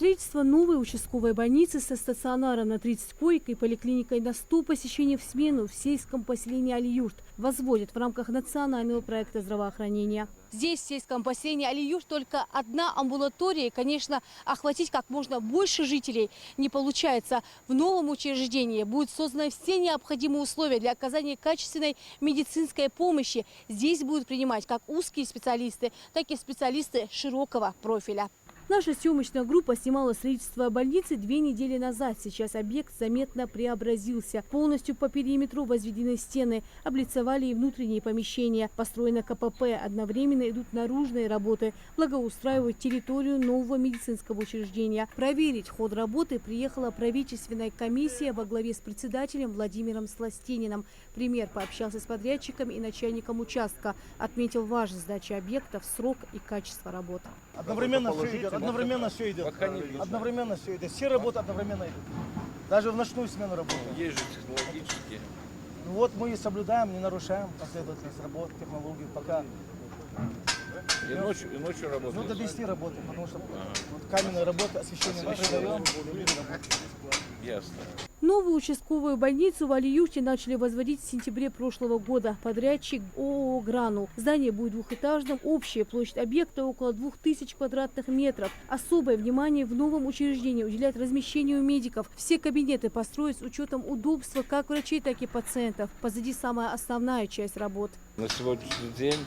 Строительство новой участковой больницы со стационаром на 30 коек и поликлиникой на 100 посещений в смену в сельском поселении Алиюрт возводят в рамках национального проекта здравоохранения. Здесь, в сельском поселении Алиюрт, только одна амбулатория. И, конечно, охватить как можно больше жителей не получается. В новом учреждении будут созданы все необходимые условия для оказания качественной медицинской помощи. Здесь будут принимать как узкие специалисты, так и специалисты широкого профиля. Наша съемочная группа снимала строительство больницы 2 недели назад. Сейчас объект заметно преобразился. Полностью по периметру возведены стены, облицовали и внутренние помещения. Построено КПП. Одновременно идут наружные работы. Благоустраивают территорию нового медицинского учреждения. Проверить ход работы приехала правительственная комиссия во главе с председателем Владимиром Сластениным. Премьер пообщался с подрядчиком и начальником участка. Отметил важность сдачи объекта в срок и качество работы. Одновременно все идет. Одновременно все идет. Одновременно все идет. Все работы одновременно идут. Даже в ночную смену работаем. Есть же технологические. Ну вот мы соблюдаем, не нарушаем последовательность работы, технологию, пока. И ночью работаем. Ну до 10 работаем, потому что вот каменная работа, освещение даем. Ясно. Новую участковую больницу в Алиюрте начали возводить в сентябре прошлого года. Подрядчик ООО «Гранул». Здание будет двухэтажным. Общая площадь объекта около 2000 квадратных метров. Особое внимание в новом учреждении уделяют размещению медиков. Все кабинеты построят с учетом удобства как врачей, так и пациентов. Позади самая основная часть работ. На сегодняшний день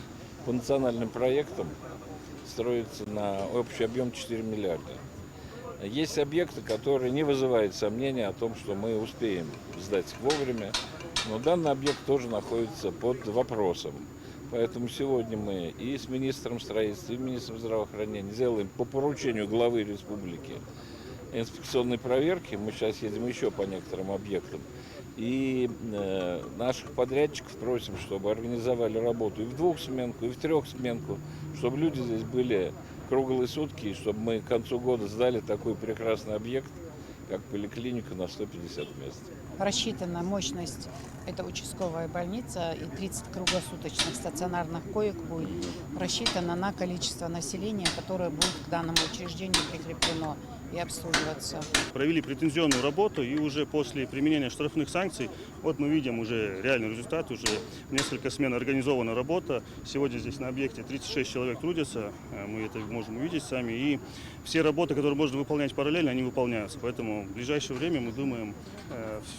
по национальным проектам строится на общий объем 4 миллиарда. Есть объекты, которые не вызывают сомнения о том, что мы успеем сдать их вовремя, но данный объект тоже находится под вопросом. Поэтому сегодня мы и с министром строительства, и министром здравоохранения делаем по поручению главы республики инспекционные проверки. Мы сейчас едем еще по некоторым объектам. И наших подрядчиков просим, чтобы организовали работу и в двухсменку, и в трехсменку, чтобы люди здесь были круглые сутки, и чтобы мы к концу года сдали такой прекрасный объект, как поликлиника на 150 мест. Рассчитана мощность, это участковая больница, и 30 круглосуточных стационарных коек будет рассчитано на количество населения, которое будет к данному учреждению прикреплено и обслуживаться. Провели претензионную работу, и уже после применения штрафных санкций, вот мы видим уже реальный результат, уже несколько смен организована работа. Сегодня здесь на объекте 36 человек трудятся, мы это можем увидеть сами, и все работы, которые можно выполнять параллельно, они выполняются. Поэтому в ближайшее время, мы думаем,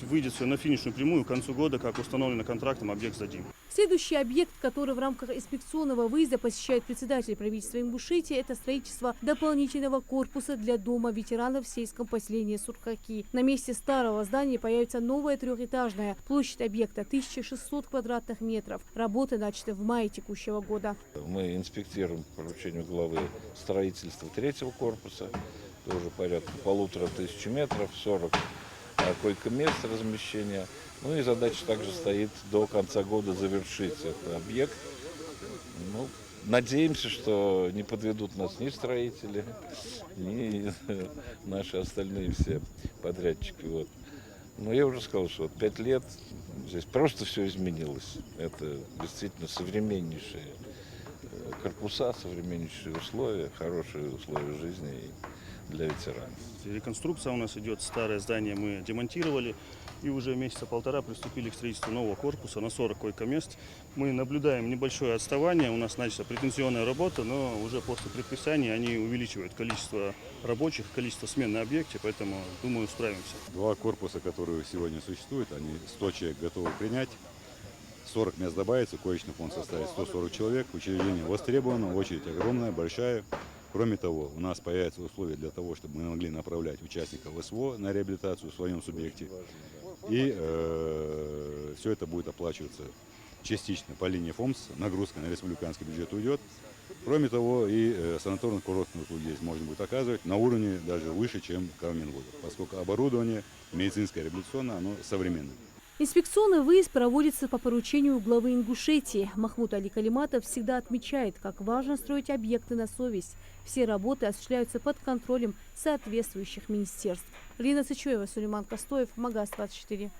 выйдет все на финишную прямую, к концу года, как установлено контрактом, объект сдадим. Следующий объект, который в рамках инспекционного выезда посещает председатель правительства Ингушетии, это строительство дополнительного корпуса для дома ветеранов в сельском поселении Сурхаки. На месте старого здания появится новое трехэтажное. Площадь объекта 1600 квадратных метров. Работы начаты в мае текущего года. Мы инспектируем по поручению главы строительства третьего корпуса, тоже порядка 1500 метров, 40 койко-мест размещения. Ну и задача также стоит до конца года завершить этот объект. Ну, надеемся, что не подведут нас ни строители, ни наши остальные все подрядчики. Вот. Но я уже сказал, что 5 лет здесь просто все изменилось. Это действительно современнейшие корпуса, современнейшие условия, хорошие условия жизни для ветеранов. Реконструкция у нас идет, старое здание мы демонтировали и уже месяца полтора приступили к строительству нового корпуса на 40 койко-мест. Мы наблюдаем небольшое отставание, у нас начата претензионная работа, но уже после предписания они увеличивают количество рабочих, количество смен на объекте, поэтому, думаю, справимся. 2 корпуса, которые сегодня существуют, они 100 человек готовы принять. 40 мест добавится, коечный фонд составит 140 человек. Учреждение востребовано, очередь огромная, большая. Кроме того, у нас появятся условия для того, чтобы мы могли направлять участников СВО на реабилитацию в своем субъекте. И все это будет оплачиваться частично по линии ФОМС, нагрузка на республиканский бюджет уйдет. Кроме того, и санаторно-курортные услуги здесь можно будет оказывать на уровне даже выше, чем Кавмингода, поскольку оборудование медицинское, реабилитационное, оно современное. Инспекционный выезд проводится по поручению главы Ингушетии. Махмуд Али Калиматов всегда отмечает, как важно строить объекты на совесть. Все работы осуществляются под контролем соответствующих министерств. Лина Цычуева, Сулейман Костоев, Магаз 24.